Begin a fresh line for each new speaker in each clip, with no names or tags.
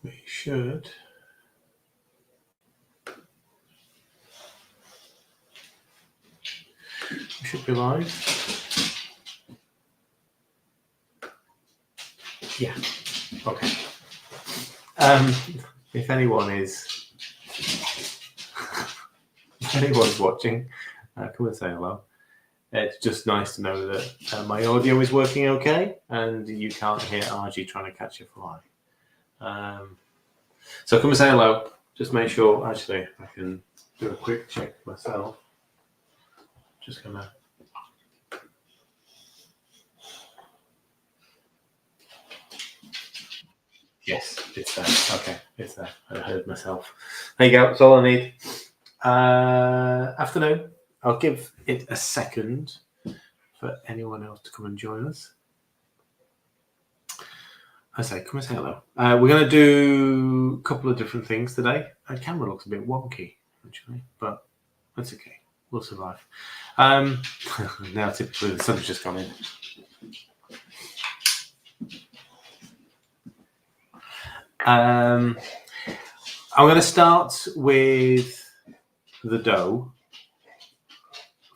We should. We should be live. Yeah. Okay. If anyone's watching, come and say hello. It's just nice to know that my audio is working okay, and you can't hear RG trying to catch a fly. So come and say hello. Just make sure. Actually, I can do a quick check myself. Just gonna. Yes, it's there. Okay, it's there. I heard myself. There you go. That's all I need. Afternoon. I'll give it a second for anyone else to come and join us. I say, come and say hello. We're going to do a couple of different things today. The camera looks a bit wonky, actually, but that's okay. We'll survive. Now, typically, the sun's just gone in. I'm going to start with the dough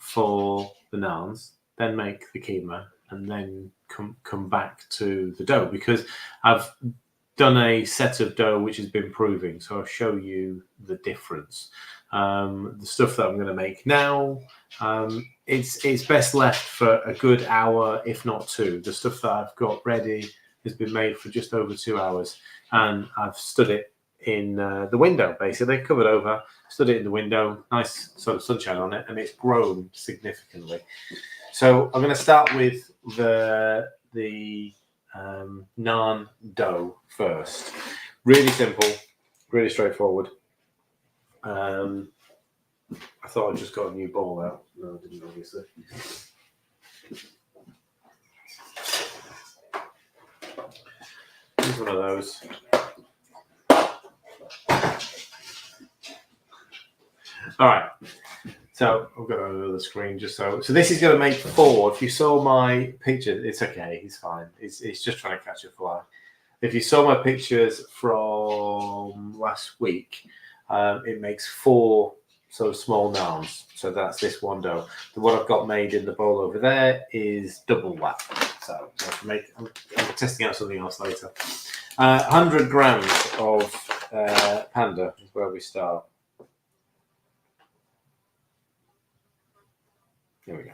for the naans, then make the keema, and then come back to the dough, because I've done a set of dough which has been proving, so I'll show you the difference. The stuff that I'm going to make now, it's best left for a good hour, if not two. The stuff that I've got ready has been made for just over 2 hours, and I've stood it in the window, basically covered over, stood it in the window, nice sort of sunshine on it, and it's grown significantly. So I'm going to start with the naan dough first. Really simple, really straightforward. I thought I just got a new bowl out. No, I didn't, obviously. Here's one of those. All right. So I've got another screen just so this is going to make 4. If you saw my picture, it's okay. He's fine. It's just trying to catch a fly. If you saw my pictures from last week, it makes 4 sort of small naans. So that's this one dough. The one I've got made in the bowl over there is double that. So I'm testing out something else later. 100 grams of panda is where we start. Here we go.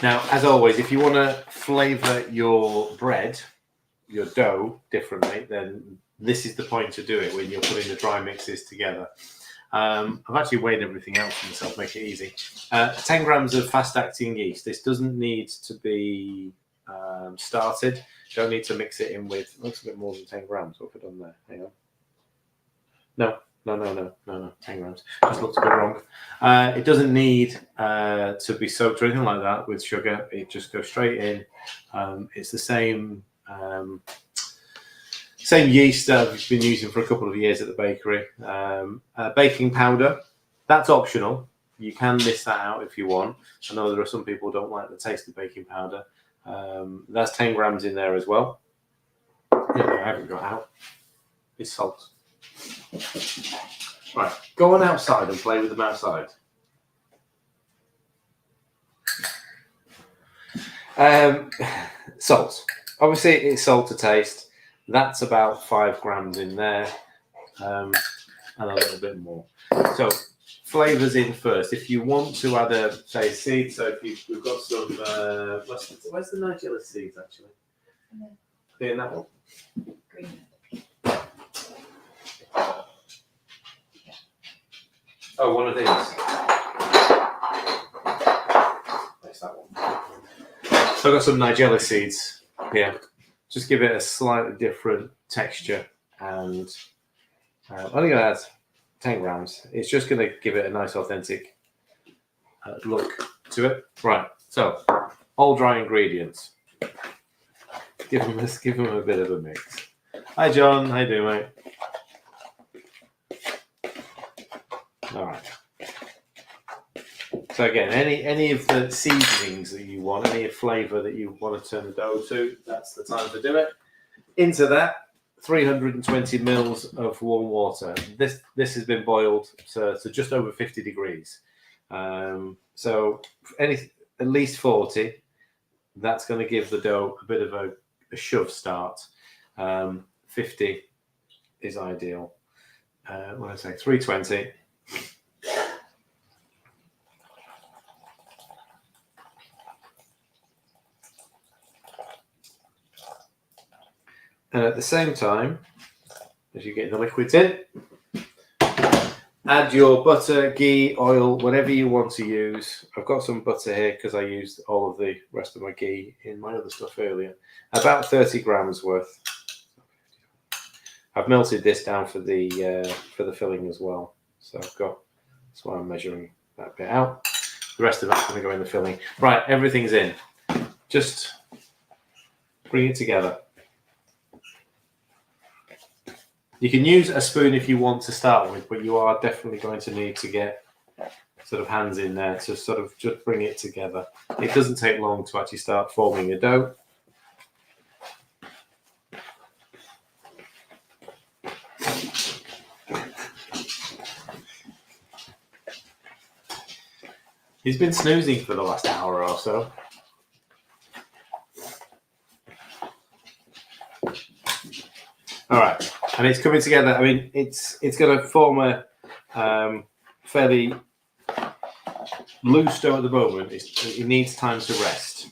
Now, as always, if you want to flavour your bread, your dough differently, then this is the point to do it when you're putting the dry mixes together. I've actually weighed everything out for myself, make it easy. 10 grams of fast-acting yeast. This doesn't need to be started. Don't need to mix it in with. Looks a bit more than 10 grams. What have I done there? Hang on. No. 10 grams. Just looks a bit wrong. It doesn't need to be soaked or anything like that with sugar. It just goes straight in. It's the same. Same yeast that I've been using for a couple of years at the bakery. Baking powder, that's optional. You can miss that out if you want. I know there are some people who don't like the taste of baking powder. That's 10 grams in there as well. I haven't got out. It's salt. Right, go on outside and play with them outside. Salt. Obviously, it's salt to taste. That's about 5 grams in there, and a little bit more. So, flavours in first. If you want to add say seeds, so if we've got some, where's the Nigella seeds actually? In that one. Green. Oh, one of these. Where's that one? So I've got some Nigella seeds here. Just give it a slightly different texture, and I'm only going to add 10 grams. It's just going to give it a nice, authentic look to it. Right, so all dry ingredients. Give them a bit of a mix. Hi, John. How you doing, mate? All right. So again, any of the seasonings that you want, any flavour that you want to turn the dough to, that's the time to do it. Into that, 320 mils of warm water. This has been boiled to just over 50 degrees. So at least 40. That's going to give the dough a bit of a shove start. 50 is ideal. What did I say? 320. And at the same time, as you get the liquids in, add your butter, ghee, oil, whatever you want to use. I've got some butter here because I used all of the rest of my ghee in my other stuff earlier. About 30 grams worth. I've melted this down for the filling as well. So that's why I'm measuring that bit out. The rest of it's going to go in the filling. Right, everything's in. Just bring it together. You can use a spoon if you want to start with, but you are definitely going to need to get sort of hands in there to sort of just bring it together. It doesn't take long to actually start forming a dough. He's been snoozing for the last hour or so. All right, and it's coming together. I mean, it's going to form a fairly loose dough at the moment. It needs time to rest.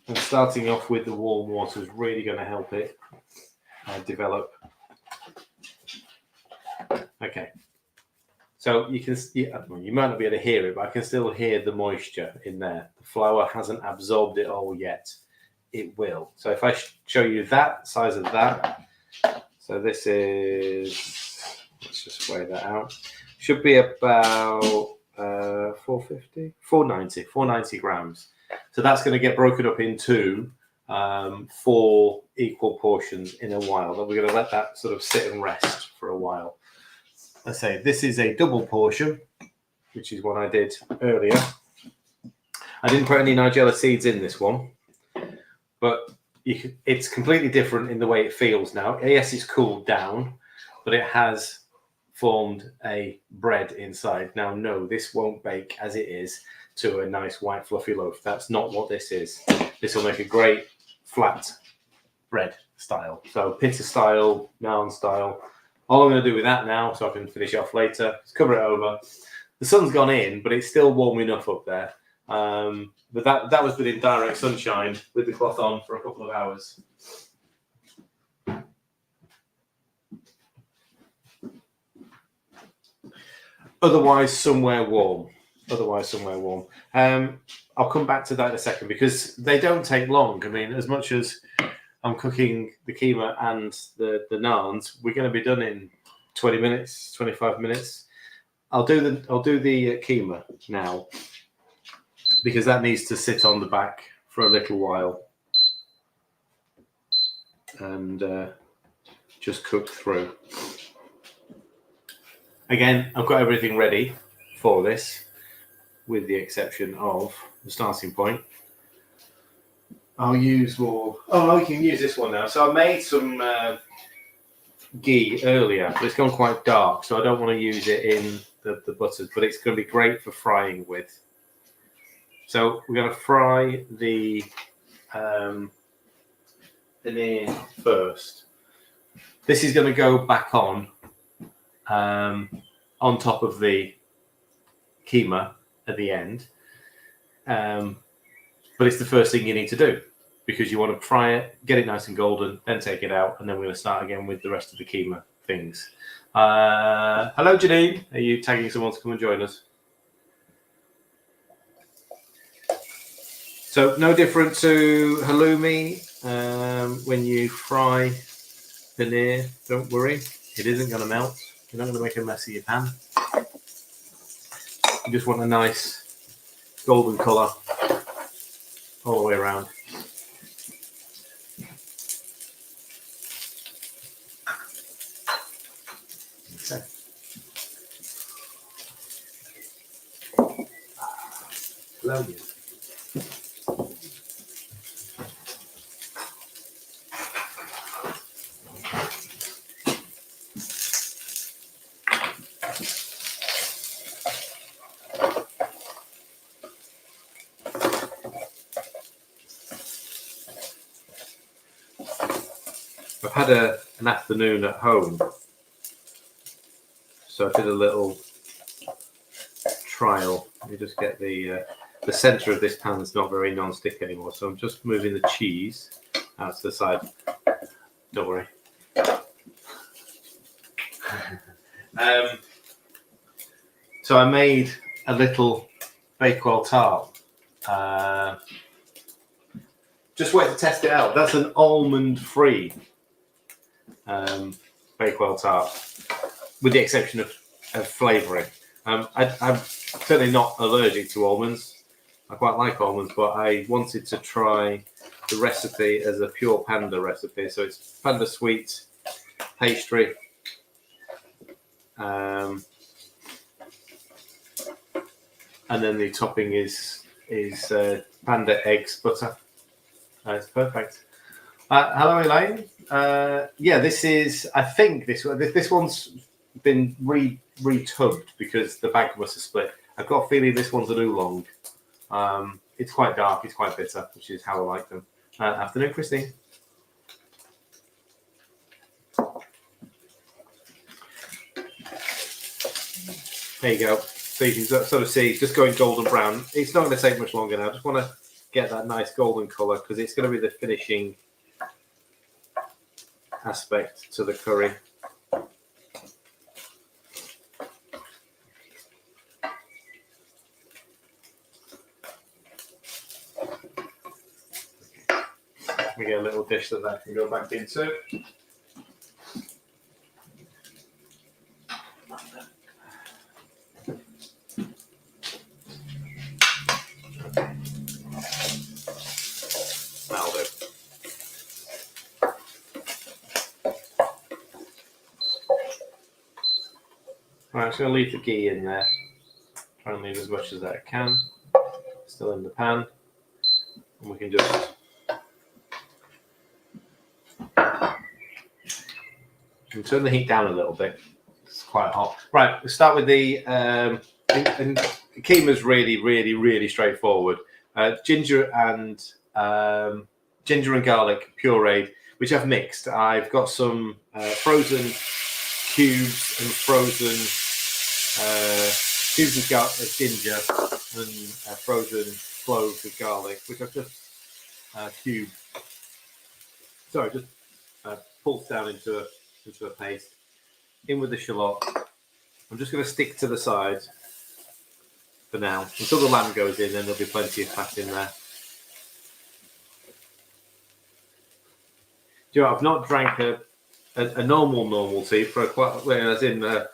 And starting off with the warm water is really going to help it develop. Okay. So you might not be able to hear it, but I can still hear the moisture in there. The flour hasn't absorbed it all yet. It will. So if I show you that size of that, so this is, let's just weigh that out. Should be about 490 grams. So that's going to get broken up into 4 equal portions in a while. Then we're going to let that sort of sit and rest for a while. Let's say this is a double portion, which is what I did earlier. I didn't put any Nigella seeds in this one, but it's completely different in the way it feels now. Yes, it's cooled down, but it has formed a bread inside. Now, no, this won't bake as it is to a nice white fluffy loaf. That's not what this is. This will make a great flat bread style. So pita style, naan style. All I'm going to do with that now, so I can finish off later, is cover it over. The sun's gone in, but it's still warm enough up there. But that was within direct sunshine with the cloth on for a couple of hours. Otherwise, somewhere warm. I'll come back to that in a second because they don't take long. I mean, as much as I'm cooking the keema and the naans, we're going to be done in 20 minutes, 25 minutes. I'll do the keema now because that needs to sit on the back for a little while and just cook through. Again, I've got everything ready for this with the exception of the starting point. I'll use more. Oh, I can use this one now. So I made some ghee earlier, but it's gone quite dark, so I don't want to use it in the butters, but it's going to be great for frying with. So we're going to fry the paneer first. This is going to go back on top of the keema at the end, but it's the first thing you need to do because you want to fry it, get it nice and golden, then take it out, and then we're going to start again with the rest of the keema things. Hello, Janine. Are you tagging someone to come and join us? So no different to halloumi. When you fry paneer, don't worry, it isn't going to melt. You're not going to make a mess of your pan. You just want a nice golden colour all the way around. Okay. loading. I've had an afternoon at home, so I did a little trial. Let me just get the centre of this pan's not very non-stick anymore, so I'm just moving the cheese out to the side. Don't worry. So I made a little Bakewell tart. Just wait to test it out. That's an almond-free Bakewell tart, with the exception of flavouring. I'm certainly not allergic to almonds. I quite like almonds, but I wanted to try the recipe as a pure panda recipe. So it's panda sweet pastry. And then the topping is panda eggs butter. It's perfect. Hello, Elaine. Yeah, this is. I think this one's been retubbed because the bag must have split. I've got a feeling this one's an oolong. It's quite dark. It's quite bitter, which is how I like them. Afternoon, Christine. There you go. So you can sort of see it's just going golden brown. It's not going to take much longer now. I just want to get that nice golden colour because it's going to be the finishing aspect to the curry. We get a little dish that can go back into. That'll do. Right, I'm just going to leave the ghee in there. Try and leave as much as I can. Still in the pan. And we can just turn the heat down a little bit. It's quite hot. Right, we'll start with the and Keema's really straightforward. Ginger and garlic pureed, which I've mixed. I've got some frozen cubes and frozen cubes of ginger and frozen cloves of garlic, which I've just cubed. Sorry, just pulsed down into a paste. In with the shallot. I'm just going to stick to the side for now until the lamb goes in, and there'll be plenty of fat in there. Do you know, I've not drank a normal tea for as in a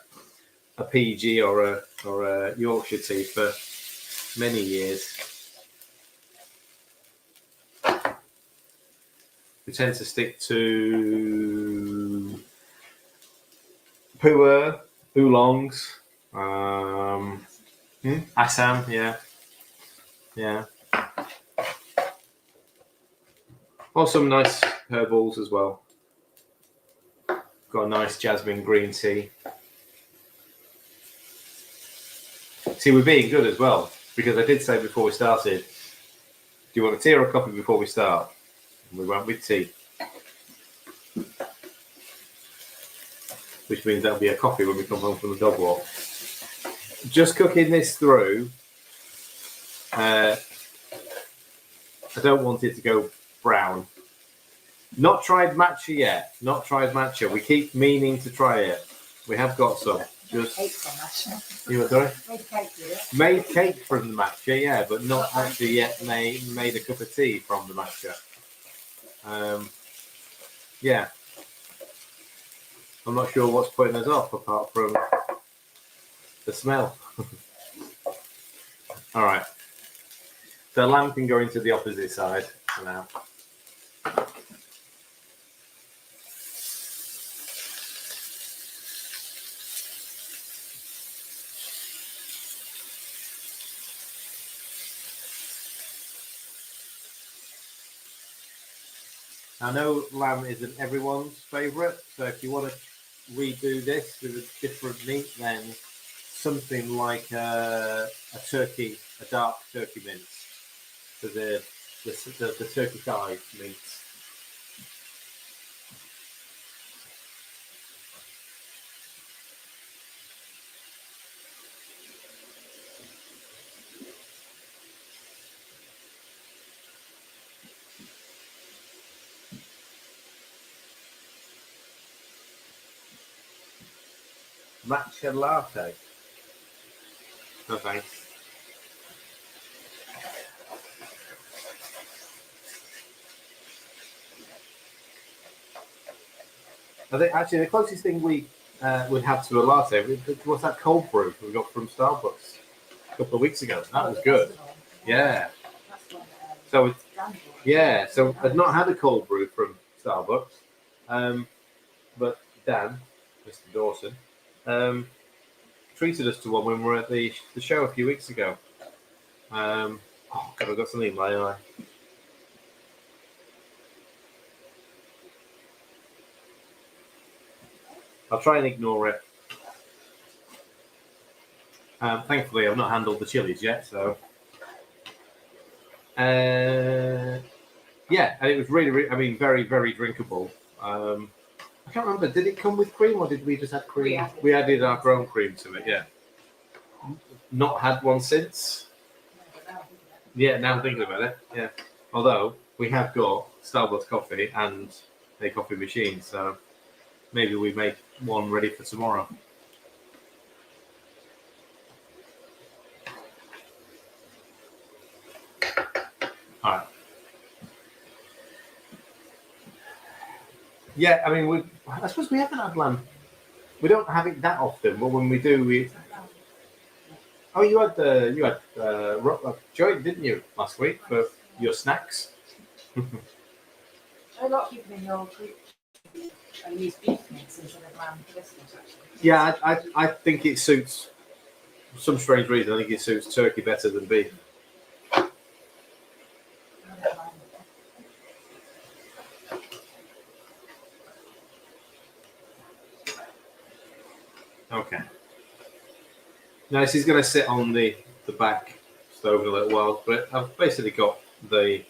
PG or a Yorkshire tea for many years. We tend to stick to pu'er, oolongs, Assam, yeah. Or some nice herbals as well. Got a nice jasmine green tea. See, we're being good as well, because I did say before we started, do you want a tea or a coffee before we start? And we went with tea. Which means that'll be a coffee when we come home from the dog walk. Just cooking this through, I don't want it to go brown. Not tried matcha yet. Not tried matcha. We keep meaning to try it. We have got some. Just
cake from matcha.
You were sorry?
Made cake with it.
Made cake from the matcha, yeah, but not actually yet made a cup of tea from the matcha. Yeah. I'm not sure what's putting us off apart from the smell. All right. The lamb can go into the opposite side for now. I know lamb isn't everyone's favourite, so if you want to redo this with a different meat, then something like a turkey, a dark turkey mince, for the turkey thigh meats. Matcha latte. No thanks. I think actually the closest thing we would have to a latte was that cold brew we got from Starbucks a couple of weeks ago. That was good. Yeah. So it's, yeah, so I've not had a cold brew from Starbucks, but Dan, Mr. Dawson, treated us to one when we were at the show a few weeks ago. Oh God, I've got something in my eye. I'll try and ignore it. Thankfully, I've not handled the chilies yet, so. Yeah, and it was really, I mean, very, very drinkable. I can't remember. Did it come with cream, or did we just add cream? We added our own cream to it. Yeah. Not had one since. Yeah, now I'm thinking about it. Yeah. Although we have got Starbucks coffee and a coffee machine, so maybe we make one ready for tomorrow. All right. Yeah, I mean, I suppose we haven't had lamb. We don't have it that often, but when we do, we. Oh, you had joint, didn't you, last week for your snacks?
A lot of people in your group use beef mince instead of lamb for this one, actually.
Yeah, I think it suits. For some strange reason, I think it suits turkey better than beef. Okay. Now this is going to sit on the back stove in a little while, but I've basically got the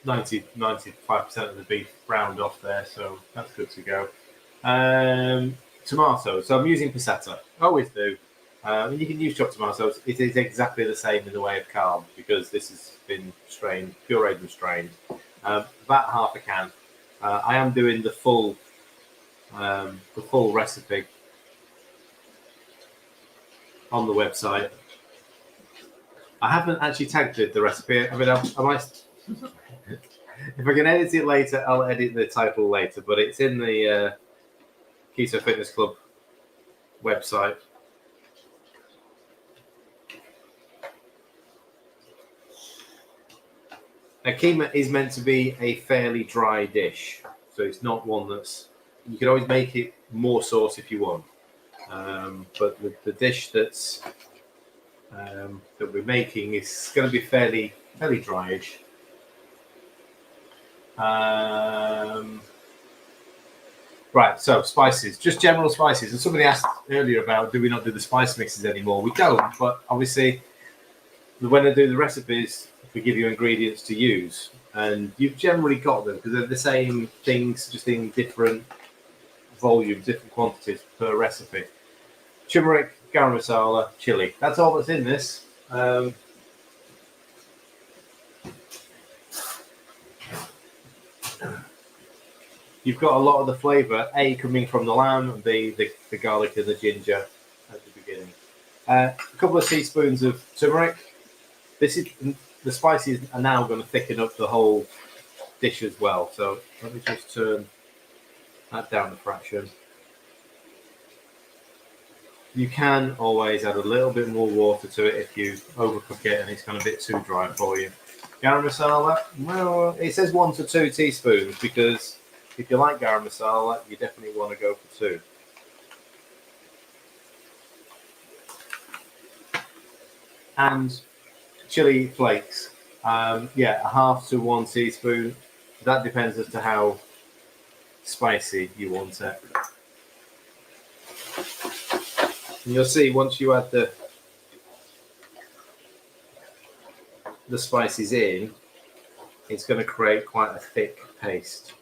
95% of the beef browned off there, so that's good to go. Tomatoes. So I'm using passata. Always do. And you can use chopped tomatoes. It is exactly the same in the way of carb because this has been strained, pureed and strained. About half a can. I am doing the full recipe on the website. I haven't actually tagged the recipe. I mean, I might. If I can edit it later, I'll edit the title later. But it's in the Keto Fitness Club website. Now, keema is meant to be a fairly dry dish, so it's not one that's. You can always make it more sauce if you want, but the dish that we're making is going to be fairly dryish. Right, so spices, just general spices. And somebody asked earlier about do we not do the spice mixes anymore? We don't, but obviously when I do the recipes, we give you ingredients to use, and you've generally got them because they're the same things, just in different volumes, different quantities per recipe. Turmeric, garam masala, chili. That's all that's in this. You've got a lot of the flavour, A, coming from the lamb, B, the garlic and the ginger at the beginning. A couple of teaspoons of turmeric. The spices are now going to thicken up the whole dish as well. So let me just turn that down a fraction. You can always add a little bit more water to it if you overcook it and it's gone a bit too dry for you. Garam masala, well, it says 1 to 2 teaspoons because if you like garam masala, you definitely want to go for 2. And chili flakes. Yeah, a half to 1 teaspoon. That depends as to how spicy you want it. And you'll see once you add the spices in, it's going to create quite a thick paste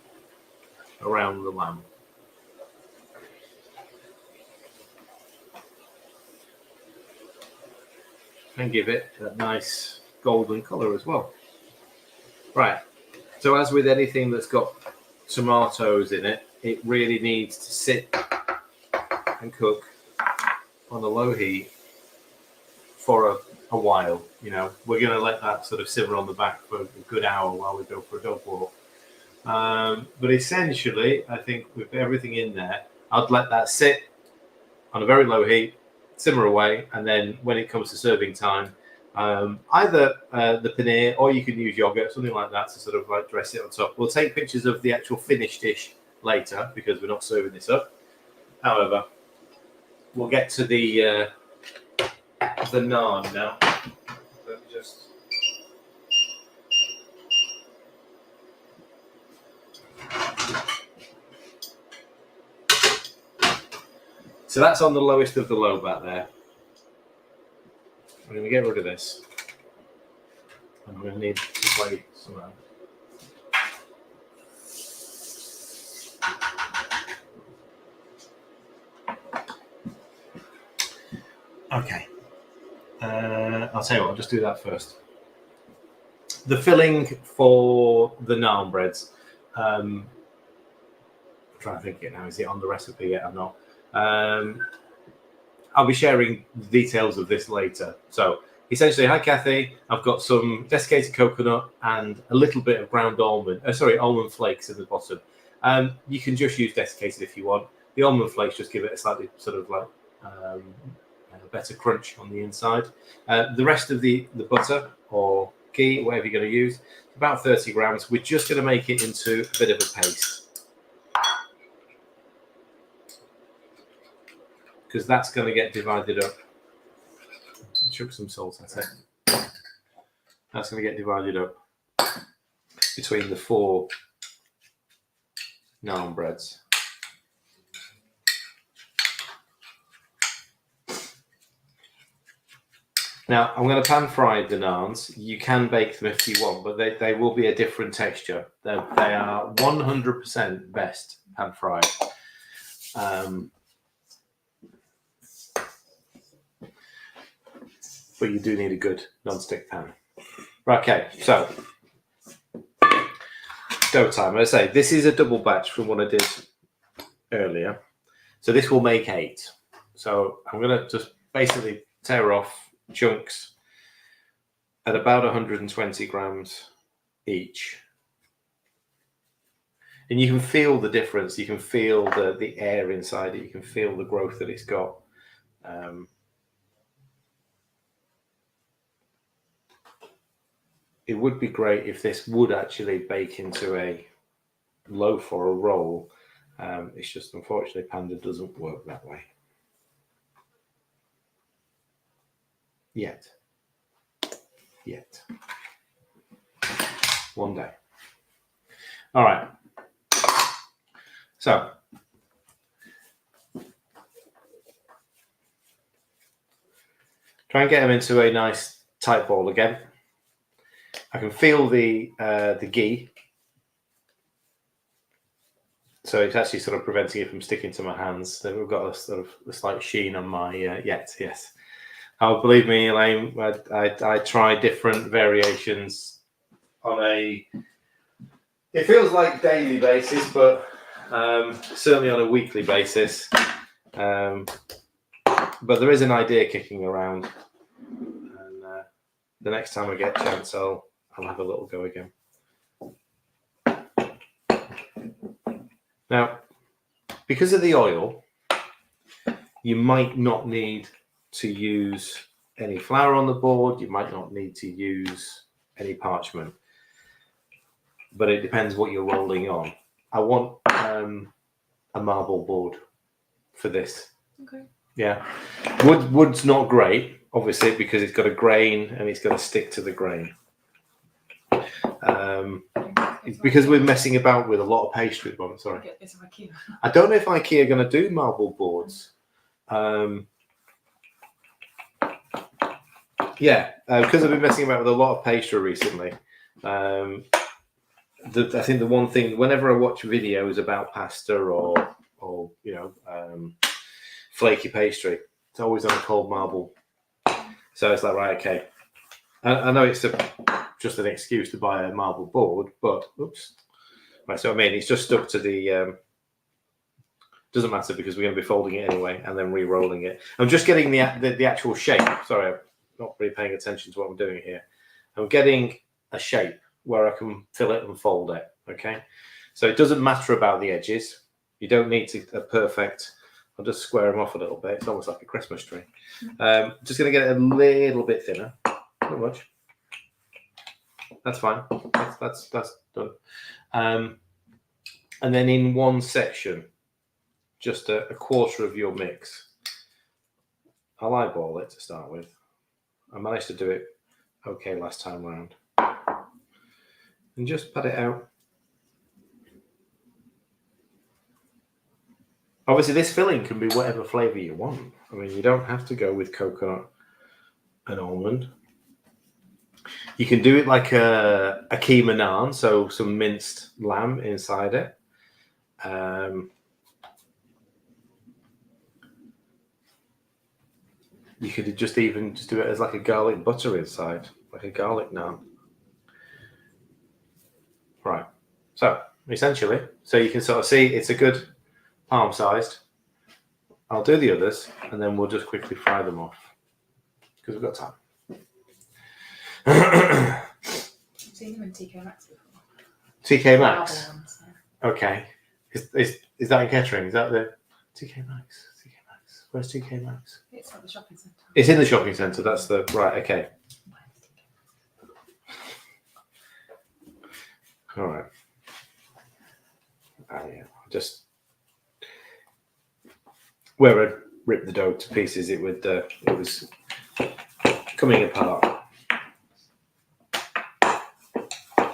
around the lamb. And give it that nice golden colour as well. Right, so as with anything that's got tomatoes in it, it really needs to sit and cook on a low heat for a while. You know, we're going to let that sort of simmer on the back for a good hour while we go for a dog walk. But essentially, I think with everything in there, I'd let that sit on a very low heat, simmer away, and then when it comes to serving time, either the paneer or you can use yogurt, something like that, to sort of like dress it on top. We'll take pictures of the actual finished dish later because we're not serving this up. However, we'll get to the naan now. Let me just. So that's on the lowest of the low back there. I'm going to get rid of this. I'm going to need to play somehow. Okay. I'll tell you what, I'll just do that first. The filling for the naan breads. I'm trying to think it now. Is it on the recipe yet or not? I'll be sharing the details of this later. So essentially, hi Kathy, I've got some desiccated coconut and a little bit of ground almond, almond flakes in the bottom. You can just use desiccated if you want. The almond flakes just give it a slightly sort of like a better crunch on the inside. The rest of the butter or ghee, whatever you're going to use, about 30 grams. We're just going to make it into a bit of a paste. Because that's going to get divided up. Chuck some salt at it. That's going to get divided up between the 4 naan breads. Now, I'm going to pan fry the naans. You can bake them if you want, but they will be a different texture. They are 100% best pan fried. But you do need a good non-stick pan. Right, okay, so dough time. As I say, this is a double batch from what I did earlier. So this will make 8. So I'm going to just basically tear off chunks at about 120 grams each. And you can feel the difference. You can feel the air inside it. You can feel the growth that it's got. It would be great if this would actually bake into a loaf or a roll. It's just unfortunately Panda doesn't work that way. Yet. One day. All right. So. Try and get them into a nice tight ball again. I can feel the ghee, so it's actually sort of preventing it from sticking to my hands. Then we've got a sort of a slight sheen on my yes. Oh, believe me, Elaine, I try different variations on a. It feels like daily basis, but certainly on a weekly basis. But there is an idea kicking around, and the next time I get a chance, I'll have a little go again. Now, because of the oil, you might not need to use any flour on the board. You might not need to use any parchment, but it depends what you're rolling on. I want a marble board for this.
Okay.
Yeah, wood's not great, obviously, because it's got a grain and it's got to stick to the grain. It's because we're messing about with a lot of pastry at the moment. Sorry.
Get this IKEA.
I don't know if IKEA are going to do marble boards. Yeah, because I've been messing about with a lot of pastry recently. I think the one thing, whenever I watch videos about pasta or flaky pastry, it's always on a cold marble. So it's like, right, okay. I know it's just an excuse to buy a marble board, but oops. Right, so I mean, it's just stuck to the. Doesn't matter because we're going to be folding it anyway and then re-rolling it. I'm just getting the actual shape. Sorry, I'm not really paying attention to what I'm doing here. I'm getting a shape where I can fill it and fold it. Okay, so it doesn't matter about the edges. You don't need a perfect. I'll just square them off a little bit. It's almost like a Christmas tree. Just going to get it a little bit thinner. Not much. That's fine. That's done. And then in one section, just a quarter of your mix. I'll eyeball it to start with. I managed to do it okay last time round. And just pat it out. Obviously, this filling can be whatever flavour you want. I mean, you don't have to go with coconut and almond. You can do it like a Keema Naan, so some minced lamb inside it. You could just do it as like a garlic butter inside, like a garlic naan. Right. So essentially, so you can sort of see it's a good palm sized. I'll do the others and then we'll just quickly fry them off because we've got time.
I've seen them in TK Maxx before.
TK Maxx?
Marble ones, yeah.
Okay. Is that in Kettering? Is that the TK Maxx? TK Maxx. Where's TK Maxx?
It's at the shopping centre.
It's in the shopping centre. That's the right. Okay. All right. Yeah. Just where I ripped the dough to pieces, it was coming apart.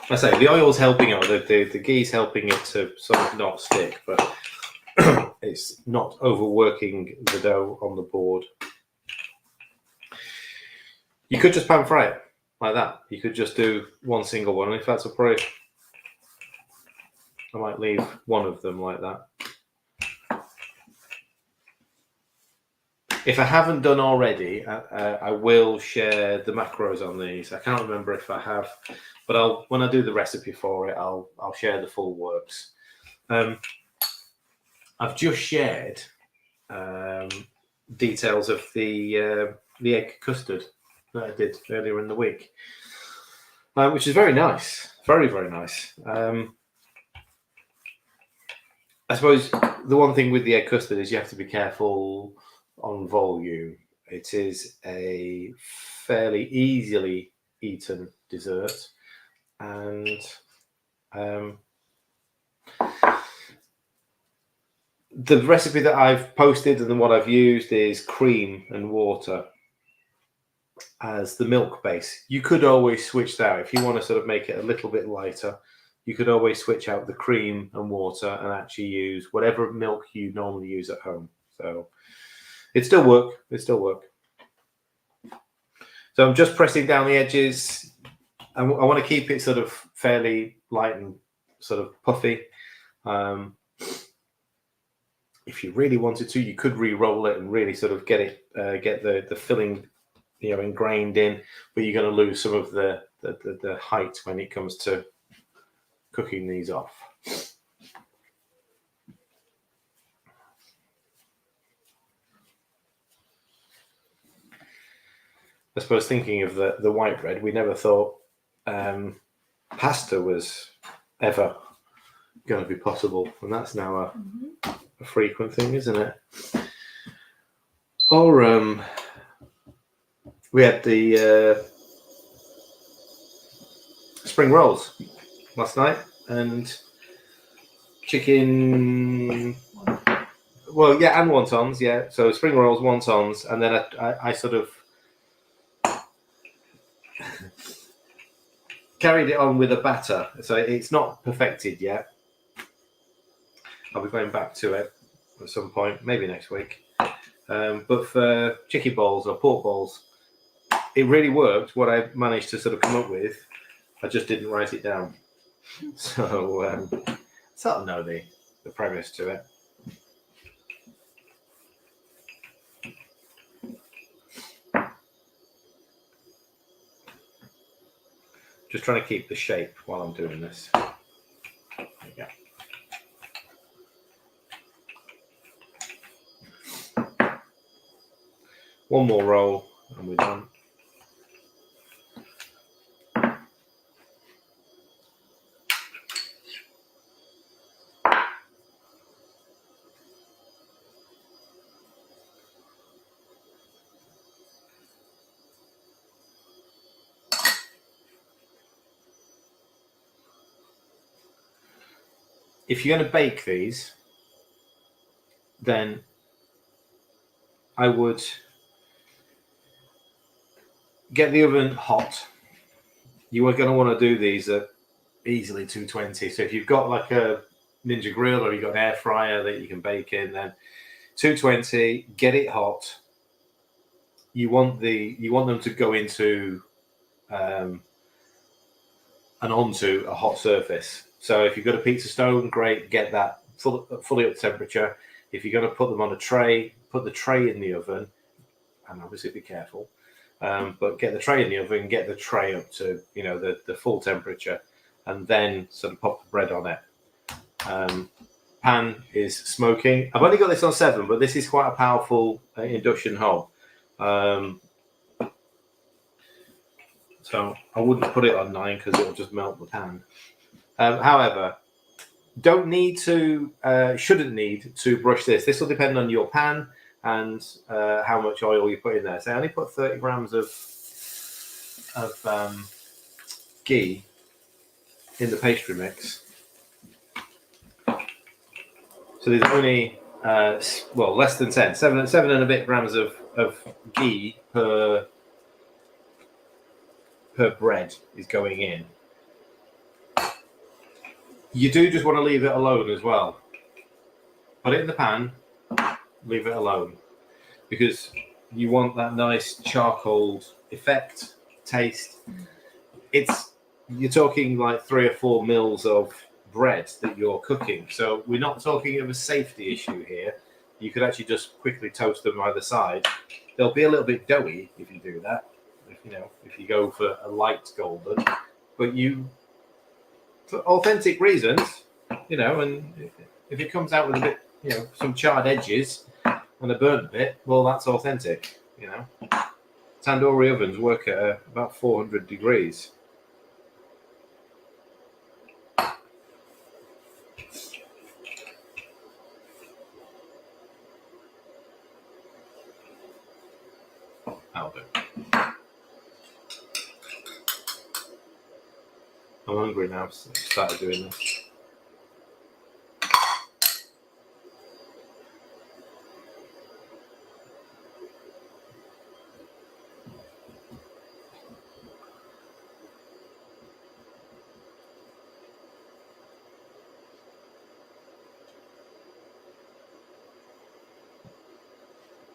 I say the oil's helping out. The ghee's helping it to sort of not stick, but it's not overworking the dough on the board. You could just pan fry it like that. You could just do one single one. And if that's a price, I might leave one of them like that. If I haven't done already, I will share the macros on these. I can't remember if I have, but when I do the recipe for it, I'll share the full works. I've just shared details of the egg custard that I did earlier in the week, which is very nice, very, very nice. I suppose the one thing with the egg custard is you have to be careful on volume. It is a fairly easily eaten dessert, and the recipe that I've posted and what I've used is cream and water as the milk base. You could always switch that if you want to sort of make it a little bit lighter. You could always switch out the cream and water and actually use whatever milk you normally use at home. So it still work. It still work. So I'm just pressing down the edges. I want to keep it sort of fairly light and sort of puffy. If you really wanted to, you could re-roll it and really sort of get the filling, ingrained in. But you're going to lose some of the height when it comes to cooking these off. I suppose thinking of the white bread, we never thought pasta was ever going to be possible, and that's now a frequent thing, isn't it? Or we had the spring rolls last night and chicken. Well, yeah, and wontons, yeah. So spring rolls, wontons, and then I sort of carried it on with a batter, so it's not perfected yet. I'll be going back to it at some point, maybe next week. But for chicken balls or pork balls, it really worked. What I managed to sort of come up with, I just didn't write it down. So sort of know the premise to it. Just trying to keep the shape while I'm doing this. There you go. One more roll and we're done. If you're going to bake these, then I would get the oven hot. You are going to want to do these at easily 220. So if you've got like a Ninja grill or you've got an air fryer that you can bake in, then 220, get it hot. You want them to go into and onto a hot surface. So if you've got a pizza stone, great, get that fully up to temperature. If you're going to put them on a tray, put the tray in the oven, and obviously be careful. But get the tray in the oven, get the tray up to the full temperature, and then sort of pop the bread on it. Pan is smoking. I've only got this on 7, but this is quite a powerful induction hob. So I wouldn't put it on 9 because it'll just melt the pan. However, shouldn't need to brush this. This will depend on your pan and how much oil you put in there. So I only put 30 grams of ghee in the pastry mix. So there's only less than 10, 7 and a bit grams of ghee per bread is going in. You do just want to leave it alone as well. Put it in the pan, leave it alone, because you want that nice charcoal effect, taste. You're talking like 3 or 4 mils of bread that you're cooking, so we're not talking of a safety issue here. You could actually just quickly toast them either side. They'll be a little bit doughy if you do that. If you go for a light golden, but for authentic reasons, and if it comes out with a bit, some charred edges and a burnt bit, well, that's authentic. Tandoori ovens work at about 400 degrees. That'll do. I'm hungry now, so I started doing this.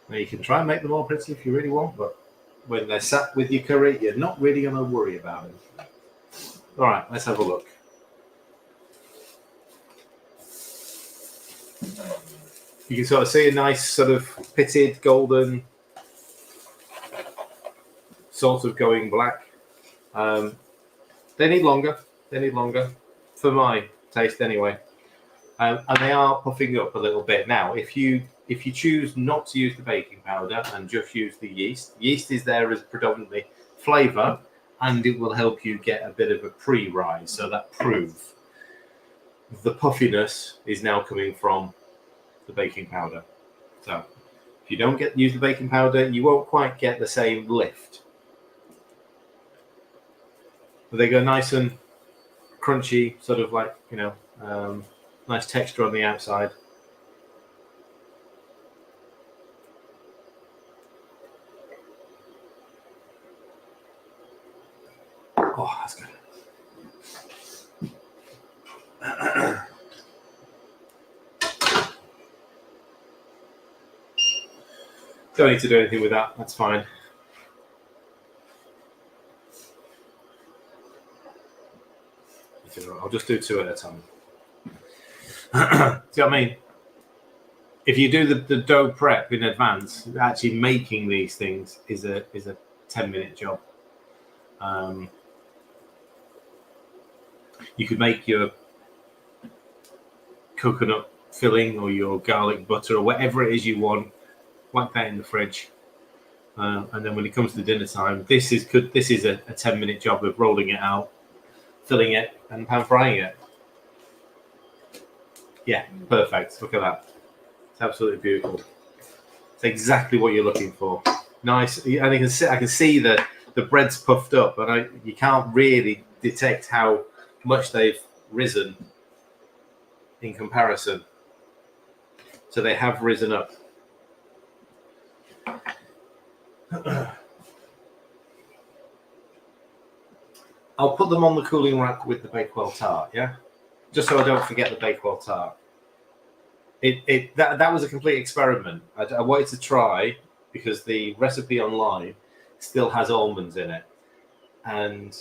Now you can try and make them all pretty if you really want, but when they're sat with your curry, you're not really going to worry about them. All right, let's have a look. You can sort of see a nice sort of pitted golden, sort of going black. They need longer. For my taste anyway. And they are puffing up a little bit. Now, if you choose not to use the baking powder and just use the yeast is there as predominantly flavour, and it will help you get a bit of a pre-rise, so that proof. The puffiness is now coming from the baking powder. So if you don't use the baking powder, you won't quite get the same lift. But they go nice and crunchy, sort of like, nice texture on the outside. Oh, that's good. Don't need to do anything with that. That's fine. I'll just do 2 at a time. See what I mean? If you do the dough prep in advance, actually making these things is a 10-minute job. You could make your coconut filling or your garlic butter or whatever it is you want, whack that in the fridge, and then when it comes to dinner time, this is a 10-minute job of rolling it out, filling it, and pan frying it. Yeah, perfect. Look at that. It's absolutely beautiful. It's exactly what you're looking for. Nice. And I can see that the bread's puffed up, and you can't really detect how much they've risen in comparison. So they have risen up. I'll put them on the cooling rack with the Bakewell tart, yeah? Just so I don't forget the Bakewell tart. That was a complete experiment. I wanted to try, because the recipe online still has almonds in it. And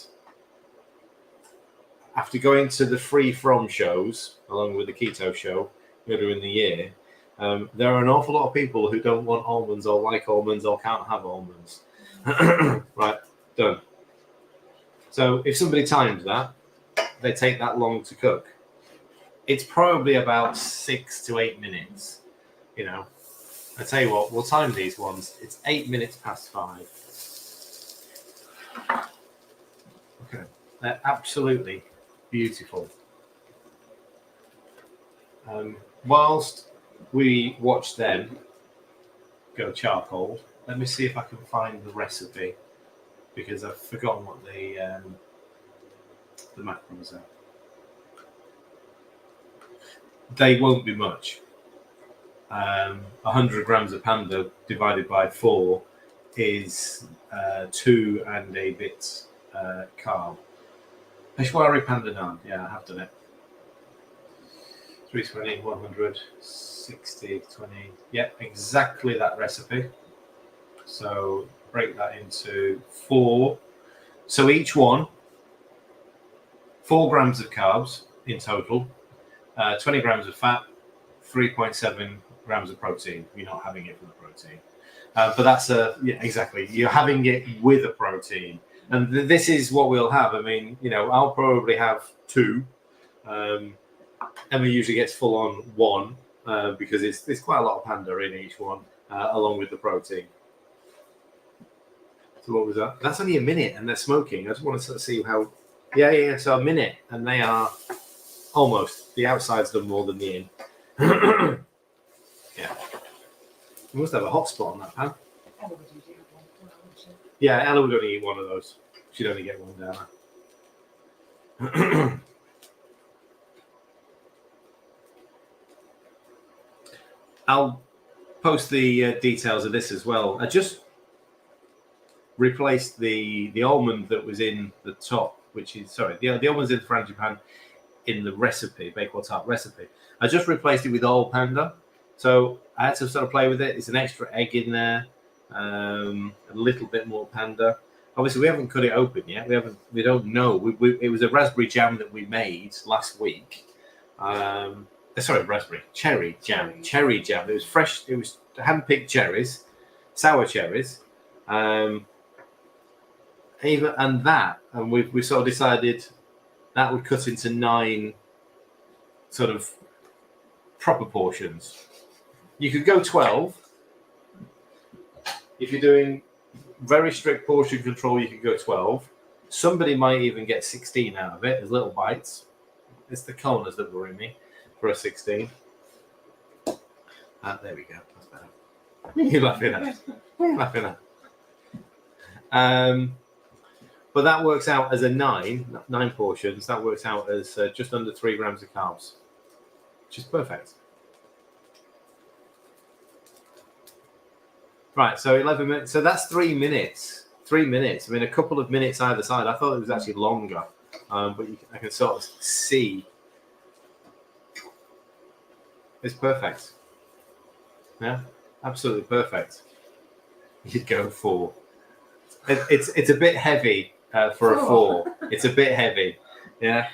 after going to the free from shows, along with the keto show earlier in the year, there are an awful lot of people who don't want almonds or like almonds or can't have almonds. Right, done. So if somebody times that, they take that long to cook. It's probably about 6 to 8 minutes. You know, I tell you what, we'll time these ones. It's 8 minutes past 5. Okay, they're absolutely beautiful. Whilst we watch them go charcoal, let me see if I can find the recipe, because I've forgotten what the macros are. They won't be much. 100 grams of panda divided by 4 is 2 and a bit carb. Peshwari Panda Naan, yeah, I have done it. 320, 100, 60, 20. Yeah, exactly that recipe. So break that into 4. So each one, 4 grams of carbs in total, 20 grams of fat, 3.7 grams of protein. You're not having it for the protein. But that's yeah, exactly. You're having it with a protein. And this is what we'll have. I mean, you know, I'll probably have 2. Emma usually gets full on 1 because there's quite a lot of panda in each one, along with the protein. So what was that? That's only a minute, and they're smoking. I just want to see how. Yeah. So a minute, and they are almost. The outside's done more than the in. Yeah. You must have a hot spot on that pan. Yeah, Ella would only eat one of those. She'd only get one down. I'll post the details of this as well. I just replaced the almond that was in the top, which is, sorry, the almonds in the frangipane in the recipe, Bakewell tart recipe. I just replaced it with all panda. So I had to sort of play with it. It's an extra egg in there, a little bit more panda. Obviously, we haven't cut it open yet. We don't know. It was a raspberry jam that we made last week. Cherry jam. It was fresh. It was hand-picked cherries, sour cherries, and we sort of decided that would cut into 9 sort of proper portions. You could go 12 if you're doing very strict portion control. You could go 12. Somebody might even get 16 out of it as little bites. It's the corners that worry me for a 16. There we go. That's better. What are you laughing at? But that works out as a 9 portions. That works out as just under 3 grams of carbs, which is perfect. Right, so 11 minutes. So that's 3 minutes. 3 minutes. I mean, a couple of minutes either side. I thought it was actually longer, but I can sort of see. It's perfect. Yeah, absolutely perfect. you'd go 4. It's a bit heavy for a 4. It's a bit heavy, yeah.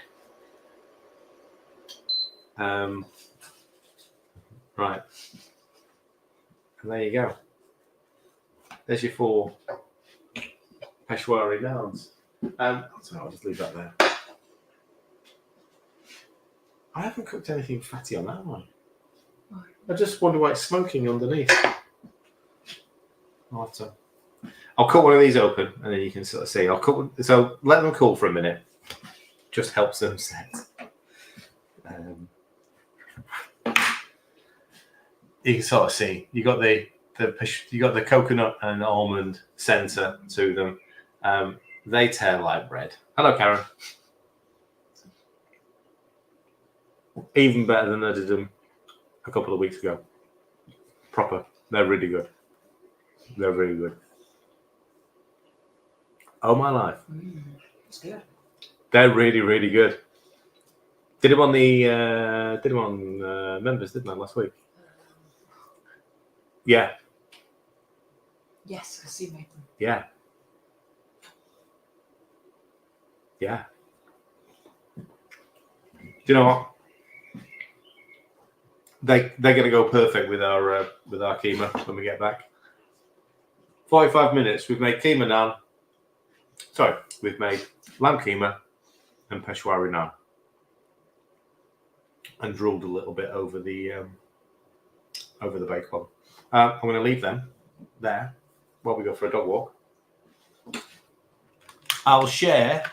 Right, and there you go. There's your 4 Peshwari Naans. So I'll just leave that there. I haven't cooked anything fatty on that one. I just wonder why it's smoking underneath. I'll cut one of these open, and then you can sort of see. So let them cool for a minute. Just helps them set. You can sort of see. You got the coconut and almond centre to them. They tear like bread. Hello, Karen. Even better than I did them a couple of weeks ago. Proper. They're really good. They're really good. Oh my life.
It's good.
They're really, really good. Did them on members, didn't I, last week? Yeah.
Yes, because you made them.
Yeah. Yeah. Do you know what? They're going to go perfect with our keema when we get back. 45 minutes. We've made keema naan. Sorry, we've made lamb keema and Peshwari naan, and drooled a little bit over the bacon. I'm going to leave them there while we go for a dog walk. I'll share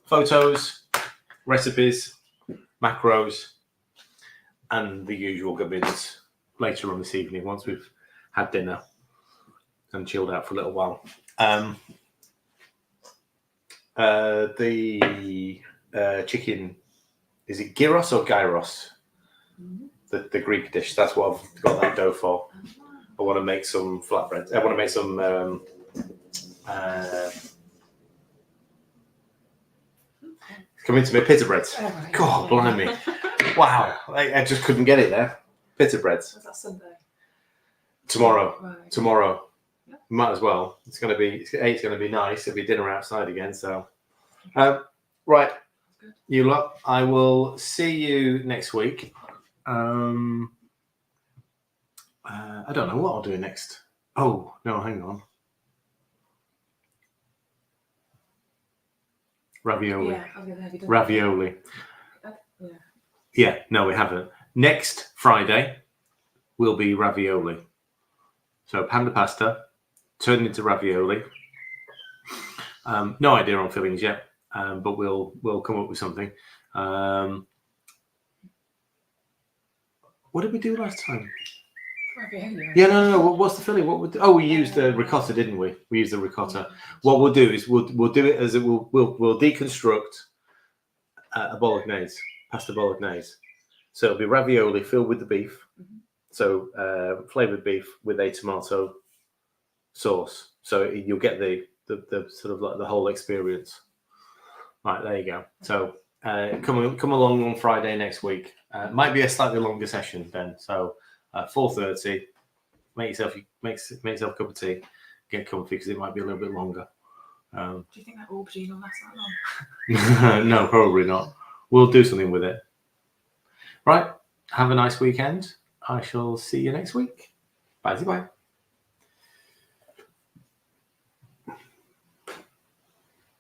photos, recipes, macros, and the usual gubbins later on this evening once we've had dinner and chilled out for a little while. The chicken, is it gyros or gyros? The Greek dish. That's what I've got that dough for. I want to make some flatbreads. I want to make some coming to me pita breads.
Oh, right.
God, blimey! Wow, I just couldn't get it there. Pita breads.
Was that Sunday?
Tomorrow.
Right.
Tomorrow.
Yeah.
Might as well. It's going to be nice. It'll be dinner outside again. So, right,
Good.
you lot. I will see you next week. I don't know what I'll do next. Oh no, hang on. Ravioli.
Yeah, have you done
Ravioli.
Yeah.
Yeah, no, we haven't. Next Friday will be ravioli. So panda pasta turned into ravioli. No idea on fillings yet, but we'll come up with something. What did we do last time?
Ravioli.
Yeah, no. What's the filling? We used the ricotta, didn't we? We used the ricotta. What we'll do is we'll do it as we'll deconstruct a bolognese, pasta bolognese. So it'll be ravioli filled with the beef.
Mm-hmm.
So flavored beef with a tomato sauce. So you'll get the sort of like the whole experience. Right, there you go. So come along on Friday next week. Might be a slightly longer session then. So 4:30. Make yourself a cup of tea. Get comfy because it might be a little bit longer.
Do you think that aubergine will last that long?
No, probably not. We'll do something with it. Right. Have a nice weekend. I shall see you next week. Bye.